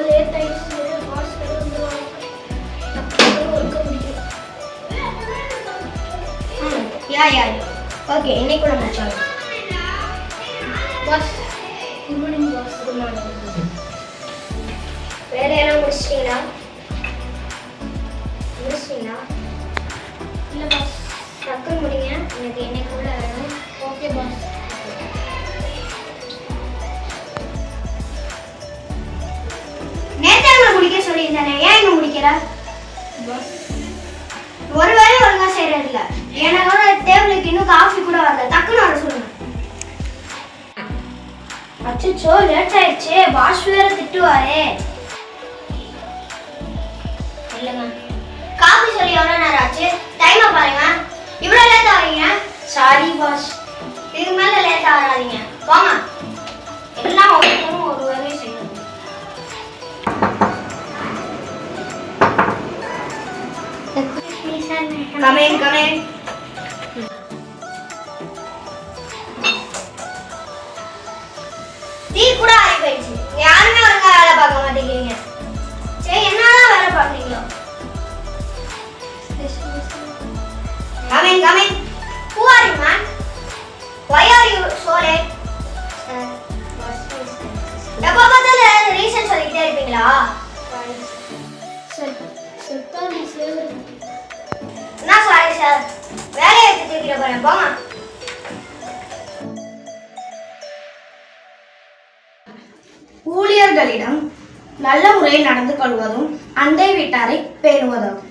Late ஆயிடுச்சு. Pass வந்துருவாங்க. ஒர்க்க முடியும். யா ஓகே, இன்னைக்கு கூட முடிச்சாங்க. Boss good morning boss. Good morning. வேற யாரும் முடிச்சிட்டீங்களா? இல்ல பாஸ். டக்குன்னு முடிங்க. எனக்கு இன்னைக்கு கூட வேணும். Okay boss. நேற்று அவங்களை முடிக்க சொல்லியிருந்தானே, ஏன் இன்னும் முடிக்கிற? பாஸ் ஒரு வேலையும் ஒழுங்கா செய்யறது இல்ல. என்னோட டேபிளுக்கு இன்னும் காஃபி கூட வரல. டக்குன்னு வர சொல்லுங்க. அச்சோ, லேட் ஆயிடுச்சு. பாஸ் வேற திட்டுவாரே. இல்லைங்க, காஃபி சொல்லி எவ்வளோ நேரம் ஆச்சு? டைமை பாருங்க. இவ்வளோ லேட் ஆகிறீங்க. சாரி பாஸ், இதுக்கு மேலே லேட் ஆகாதீங்க. வாங்க, எல்லாம் ஒவ்வொருத்தரும் ஒரு வேலையும் செய்யணும். Come in. டீ கூட ஆறி போயிடுச்சு. யாருமே ஒழுங்கா வேலை பார்க்க மாட்டேங்கிறீங்க. சரி, என்னதான் வேலை பார்க்குறீங்களோ? Come in. Who are you, man? Why are you so late? எப்போ பார்த்தாலும் ரீசன் சொல்லிக்கிட்டே இருப்பீங்களா? செத்தாரி சேவர். என்ன சாரி சார், வேலையை எடுத்து தூக்கிட போறேன். போங்க. ஊழியர்களிடம் நல்ல முறையில் நடந்து கொள்வதும் அண்டை வீட்டாரை பேணுவதாகும்.